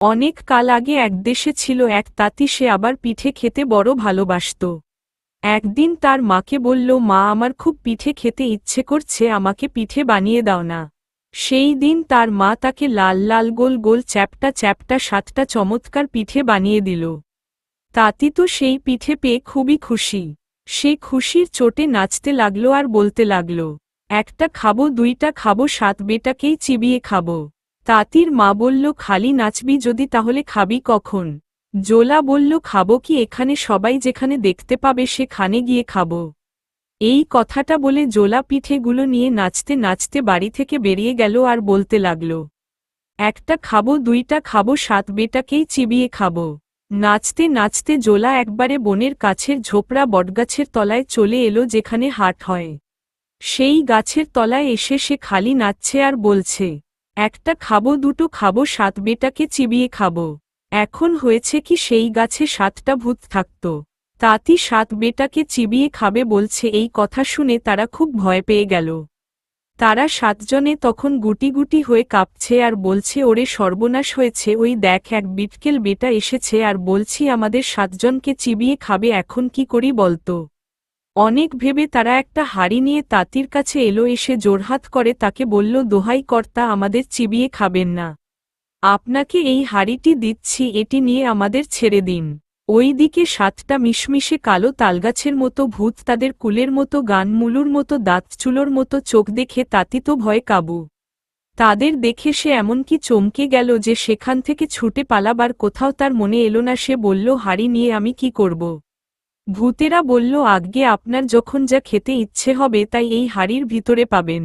অনেক কাল আগে এক দেশে ছিল এক তাঁতি, সে আবার পিঠে খেতে বড় ভালোবাসত। একদিন তার মাকে বলল, মা, আমার খুব পিঠে খেতে ইচ্ছে করছে, আমাকে পিঠে বানিয়ে দাও না। সেই দিন তার মা তাকে লাল লাল গোল গোল চ্যাপ্টা চ্যাপ্টা 7টা চমৎকার পিঠে বানিয়ে দিল। তাঁতি তো সেই পিঠে পেয়ে খুবই খুশি। সে খুশির চোটে নাচতে লাগলো আর বলতে লাগল, একটা খাবো, দুইটা খাবো, 7 বেটাকেই চিবিয়ে খাবো। তাঁতির মা বলল, খালি নাচবি যদি, তাহলে খাবি কখন? জোলা বলল, খাবো কি, এখানে সবাই যেখানে দেখতে পাবে সেখানে গিয়ে খাবো। এই কথাটা বলে জোলা পিঠেগুলো নিয়ে নাচতে নাচতে বাড়ি থেকে বেরিয়ে গেল আর বলতে লাগল, একটা খাবো, দুইটা খাবো, 7 বেটাকেই চিবিয়ে খাবো। নাচতে নাচতে জোলা একবারে বনের কাছের ঝোপড়া বটগাছের তলায় চলে এলো, যেখানে হাট হয়। সেই গাছের তলায় এসে সে খালি নাচছে আর বলছে, একটা খাবো, দুটো খাবো, 7 বেটাকে চিবিয়ে খাবো। এখন হয়েছে কি, সেই গাছে 7টা ভূত থাকত। তাঁতি 7 বেটাকে চিবিয়ে খাবে বলছে। এই কথা শুনে তারা খুব ভয় পেয়ে গেল। তারা 7 জনে তখন গুটি গুটি হয়ে কাঁপছে আর বলছে, ওরে সর্বনাশ হয়েছে, ওই দেখ, এক বিটকেল বেটা এসেছে আর বলছি আমাদের 7 জনকে চিবিয়ে খাবে, এখন কি করি বলতো? অনেক ভেবে তারা একটা হাঁড়ি নিয়ে তাঁতির কাছে এলো, এসে জোড়হাত করে তাকে বলল, দোহাই কর্তা, আমাদের চিবিয়ে খাবেন না। আপনাকে এই হাঁড়িটি দিচ্ছি, এটি নিয়ে আমাদের ছেড়ে দিন। ওই দিকে 7টা মিশমিশে কালো তালগাছের মতো ভূত, তাদের কুলের মতো গান, মুলুর মতো দাঁত, চুলোর মতো চোখ দেখে তাঁতি তো ভয় কাবু। তাদের দেখে সে এমনকি চমকে গেল যে সেখান থেকে ছুটে পালাবার কোথাও তার মনে এলো না। সে বলল, হাঁড়ি নিয়ে আমি কি করব? ভূতেরা বলল, আজ্ঞে, আপনার যখন যা খেতে ইচ্ছে হবে তাই এই হাঁড়ির ভিতরে পাবেন।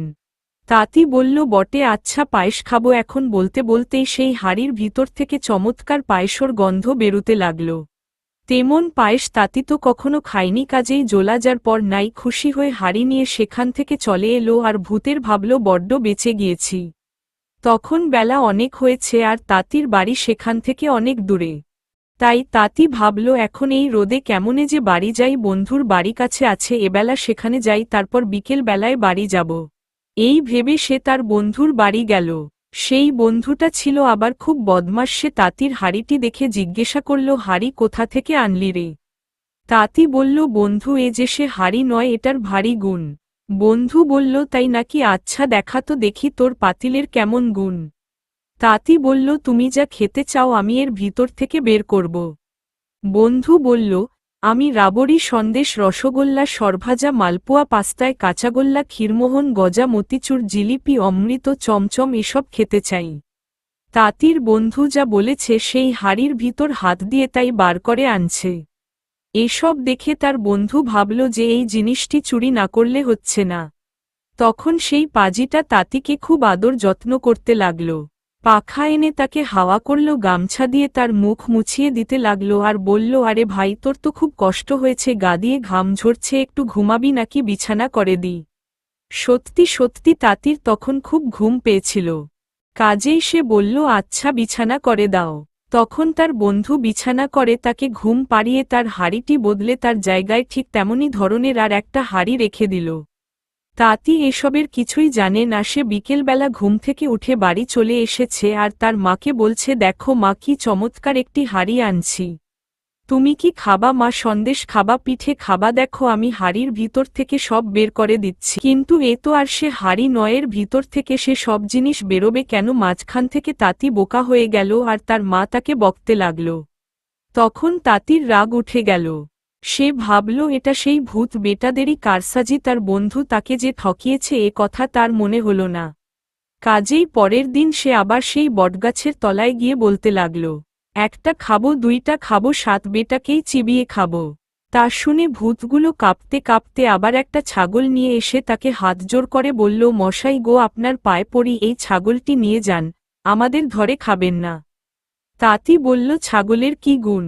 তাঁতি বলল, বটে, আচ্ছা, পায়েস খাবো এখন। বলতে বলতেই সেই হাঁড়ির ভিতর থেকে চমৎকার পায়েসর গন্ধ বেরুতে লাগল। তেমন পায়েস তাঁতি তো কখনো খায়নি, কাজেই জোলা যার পর নাই খুশি হয়ে হাঁড়ি নিয়ে সেখান থেকে চলে এলো। আর ভূতের ভাবল, বড্ড বেঁচে গিয়েছি। তখন বেলা অনেক হয়েছে আর তাঁতির বাড়ি সেখান থেকে অনেক দূরে। তাই তাঁতি ভাবল, এখন এই রোদে কেমনে যে বাড়ি যাই, বন্ধুর বাড়ি কাছে আছে, এবেলা সেখানে যাই, তারপর বিকেল বেলায় বাড়ি যাব। এই ভেবে সে তার বন্ধুর বাড়ি গেল। সেই বন্ধুটা ছিল আবার খুব বদমাশ। সে তাঁতির হাঁড়িটি দেখে জিজ্ঞাসা করল, হাঁড়ি কোথা থেকে আনলি রে? তাঁতি বলল, বন্ধু, এ যে সে হাঁড়ি নয়, এটার ভারী গুণ। বন্ধু বলল, তাই নাকি? আচ্ছা, দেখা তো দেখি তোর পাতিলের কেমন গুণ। তাঁতি বলল, তুমি যা খেতে চাও আমি এর ভিতর থেকে বের করব। বন্ধু বলল, আমি রাবড়ি, সন্দেশ, রসগোল্লা, সরভাজা, মালপোয়া, পাস্তায়, কাঁচাগোল্লা, ক্ষীরমোহন, গজা, মতিচুর, জিলিপি, অমৃত, চমচম এসব খেতে চাই। তাঁতির বন্ধু যা বলেছে সেই হাঁড়ির ভিতর হাত দিয়ে তাই বার করে আনছে। এসব দেখে তার বন্ধু ভাবল যে এই জিনিসটি চুরি না করলে হচ্ছে না। তখন সেই পাজিটা তাঁতিকে খুব আদর যত্ন করতে লাগল। পাখা এনে তাকে হাওয়া করল, গামছা দিয়ে তার মুখ মুছিয়ে দিতে লাগল আর বলল, আরে ভাই, তোর তো খুব কষ্ট হয়েছে, গা দিয়ে ঘাম ঝরছে, একটু ঘুমাবি নাকি বিছানা করে দিই? সত্যি সত্যি তাঁতির তখন খুব ঘুম পেয়েছিল। কাজেই সে বলল, আচ্ছা, বিছানা করে দাও। তখন তার বন্ধু বিছানা করে তাকে ঘুম পাড়িয়ে তার হাঁড়িটি বদলে তার জায়গায় ঠিক তেমনই ধরনের আর একটা হাঁড়ি রেখে দিল। তাঁতি এসবের কিছুই জানে না। সে বিকেলবেলা ঘুম থেকে উঠে বাড়ি চলে এসেছে আর তার মাকে বলছে, দেখো মা, কি চমৎকার একটি হাঁড়ি আনছি। তুমি কি খাবা মা? সন্দেশ খাবা, পিঠে খাবা? দেখো, আমি হাঁড়ির ভিতর থেকে সব বের করে দিচ্ছি। কিন্তু এ তো আর সে হাঁড়ি নয়, এর ভিতর থেকে সে সব জিনিস বেরোবে কেন? মাঝখান থেকে তাঁতি বোকা হয়ে গেল আর তার মা তাকে বকতে লাগল। তখন তাঁতির রাগ উঠে গেল। সে ভাবল, এটা সেই ভূত বেটাদেরই কারসাজি, তার বন্ধু তাকে যে ঠকিয়েছে এ কথা তার মনে হল না। কাজেই পরের দিন সে আবার সেই বটগাছের তলায় গিয়ে বলতে লাগল, একটা খাবো, দুইটা খাবো, 7 বেটাকেই চিবিয়ে খাবো। তা শুনে ভূতগুলো কাঁপতে কাঁপতে আবার একটা ছাগল নিয়ে এসে তাকে হাত জোর করে বলল, মশাই গো, আপনার পায়ে পড়ি, এই ছাগলটি নিয়ে যান, আমাদের ধরে খাবেন না। তাঁতি বলল, ছাগলের কি গুণ?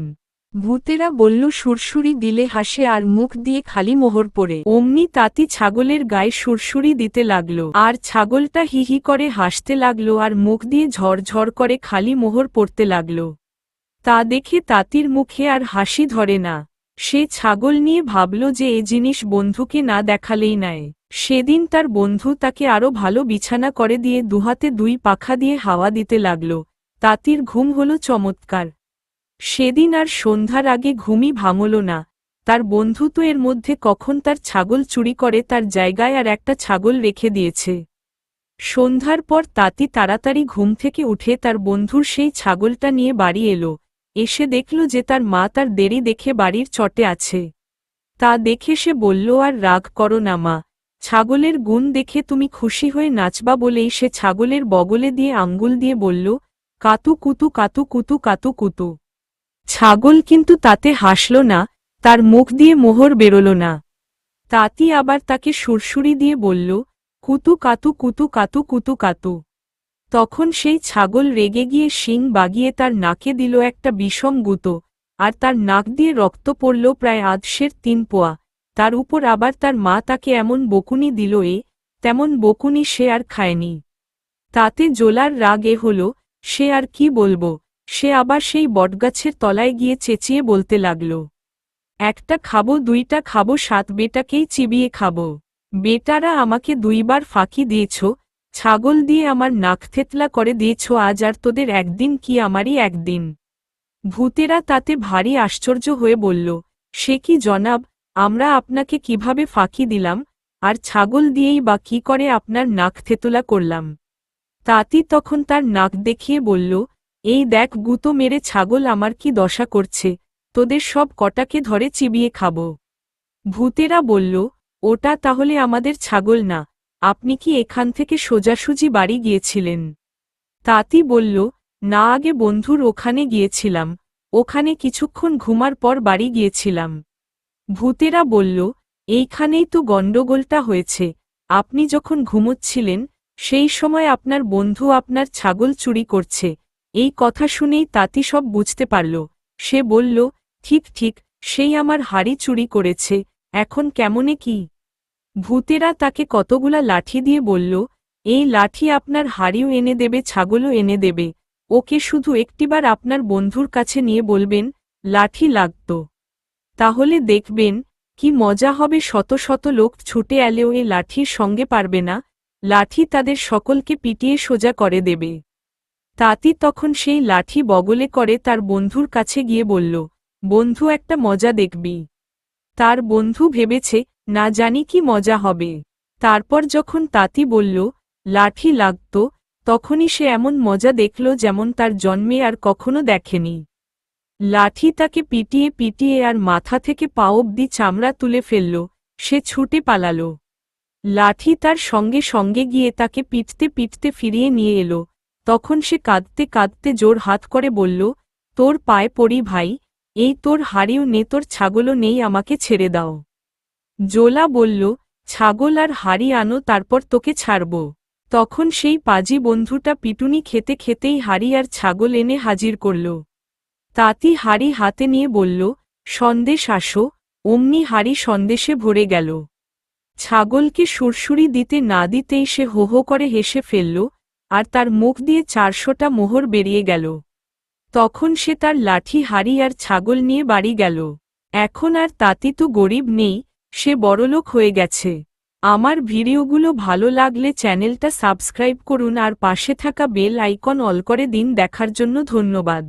ভূতেরা বলল, সুরসুরি দিলে হাসে আর মুখ দিয়ে খালি মোহর পড়ে। অমনি তাঁতি ছাগলের গায়ে সুরসুরি দিতে লাগল আর ছাগলটা হি হি করে হাসতে লাগল আর মুখ দিয়ে ঝরঝর করে খালি মোহর পড়তে লাগল। তা দেখে তাঁতির মুখে আর হাসি ধরে না। সে ছাগল নিয়ে ভাবল যে এ জিনিস বন্ধুকে না দেখালেই নাই। সেদিন তার বন্ধু তাকে আরো ভালো বিছানা করে দিয়ে দুহাতে 2 পাখা দিয়ে হাওয়া দিতে লাগল। তাঁতির ঘুম হলো চমৎকার। সেদিন আর সন্ধ্যার আগে ঘুমই ভাঙল না। তার বন্ধু তো এর মধ্যে কখন তার ছাগল চুরি করে তার জায়গায় আর একটা ছাগল রেখে দিয়েছে। সন্ধ্যার পর তাঁতি তাড়াতাড়ি ঘুম থেকে উঠে তার বন্ধুর সেই ছাগলটা নিয়ে বাড়ি এলো। এসে দেখল যে তার মা তার দেরি দেখে বাড়ির চটে আছে। তা দেখে সে বলল, আর রাগ করো না মা, ছাগলের গুণ দেখে তুমি খুশি হয়ে নাচবা বলেই সে ছাগলের বগলে দিয়ে আঙ্গুল দিয়ে বলল, কাতু কুতু কাতু কুতু কাতু কুতু। ছাগল কিন্তু তাতে হাসল না, তার মুখ দিয়ে মোহর বেরোল না। তাঁতি আবার তাকে সুরসুরি দিয়ে বলল, কুতু কাতু কুতু কাতু কুতু কাতু। তখন সেই ছাগল রেগে গিয়ে শিং বাগিয়ে তার নাকে দিল একটা বিষম গুঁতো, আর তার নাক দিয়ে রক্ত পড়ল প্রায় আধশের 3 পোয়া। তার উপর আবার তার মা তাকে এমন বকুনি দিল, তেমন বকুনি সে আর খায়নি। তাতে জোলার রাগ হল, সে আর কি বলবো, সে আবার সেই বটগাছের তলায় গিয়ে চেঁচিয়ে বলতে লাগল, একটা খাবো, 2টা খাবো, 7 বেটাকেই চিবিয়ে খাবো। বেটারা আমাকে 2বার ফাঁকি দিয়েছ, ছাগল দিয়ে আমার নাক থেতলা করে দিয়েছ, আজ আর তোদের একদিন কি আমারই একদিন। ভূতেরা তাতে ভারী আশ্চর্য হয়ে বলল, সে কি জনাব, আমরা আপনাকে কিভাবে ফাঁকি দিলাম, আর ছাগল দিয়েই বা কি করে আপনার নাক থেতলা করলাম। তাঁতি তখন তার নাক দেখিয়ে বলল, এই দেখ গুঁতো মেরে ছাগল আমার কি দশা করছে, তোদের সব কটাকে ধরে চিবিয়ে খাব। ভূতেরা বলল, ওটা তাহলে আমাদের ছাগল না, আপনি কি এখান থেকে সোজাসুজি বাড়ি গিয়েছিলেন? তাঁতি বলল, না, আগে বন্ধুর ওখানে গিয়েছিলাম, ওখানে কিছুক্ষণ ঘুমার পর বাড়ি গিয়েছিলাম। ভূতেরা বলল, এইখানেই তো গণ্ডগোলটা হয়েছে, আপনি যখন ঘুমোচ্ছিলেন সেই সময় আপনার বন্ধু আপনার ছাগল চুরি করছে। এই কথা শুনেই তাঁতি সব বুঝতে পারল। সে বলল, ঠিক ঠিক, সেই আমার হাড়ি চুরি করেছে, এখন কেমনে কি? ভূতেরা তাকে কতগুলা লাঠি দিয়ে বলল, এই লাঠি আপনার হাড়িও এনে দেবে, ছাগলও এনে দেবে, ওকে শুধু একটিবার আপনার বন্ধুর কাছে নিয়ে বলবেন, লাঠি লাগত, তাহলে দেখবেন কি মজা হবে। শত শত লোক ছুটে এলেও এ লাঠির সঙ্গে পারবে না, লাঠি তাদের সকলকে পিটিয়ে সোজা করে দেবে। তাঁতি তখন সেই লাঠি বগলে করে তার বন্ধুর কাছে গিয়ে বলল, বন্ধু, একটা মজা দেখবি। তার বন্ধু ভেবেছে, না জানি কি মজা হবে। তারপর যখন তাঁতি বলল, লাঠি লাগত, তখনই সে এমন মজা দেখল যেমন তার জন্মে আর কখনো দেখেনি। লাঠি তাকে পিটিয়ে পিটিয়ে আর মাথা থেকে পা অবধি চামড়া তুলে ফেলল। সে ছুটে পালাল। লাঠি তার সঙ্গে সঙ্গে গিয়ে তাকে পিটতে পিটতে ফিরিয়ে নিয়ে এলো। তখন সে কাঁদতে কাঁদতে জোর হাত করে বলল, তোর পায়ে পড়ি ভাই, এই তোর হাড়িও নে, তোর ছাগলও নেই, আমাকে ছেড়ে দাও। জোলা বলল, ছাগল আর হাড়ি আনো, তারপর তোকে ছাড়ব। তখন সেই পাজি বন্ধুটা পিটুনি খেতে খেতেই হাড়ি আর ছাগল এনে হাজির করল। তাঁতি হাড়ি হাতে নিয়ে বলল, সন্দেশ আসো। অমনি হাড়ি সন্দেশে ভরে গেল। ছাগলকে সুরসুরি দিতে না দিতেই সে হো হো করে হেসে ফেলল, আর তার মুখ দিয়ে 400টা মোহর বেরিয়ে গেল। তখন সে তার লাঠি, হাড়ি আর ছাগল নিয়ে বাড়ি গেল। এখন আর তাঁতি তো গরিব নেই, সে বড়লোক হয়ে গেছে। আমার ভিডিওগুলো ভালো লাগলে চ্যানেলটা সাবস্ক্রাইব করুন আর পাশে থাকা বেল আইকন অল করে দিন। দেখার জন্য ধন্যবাদ।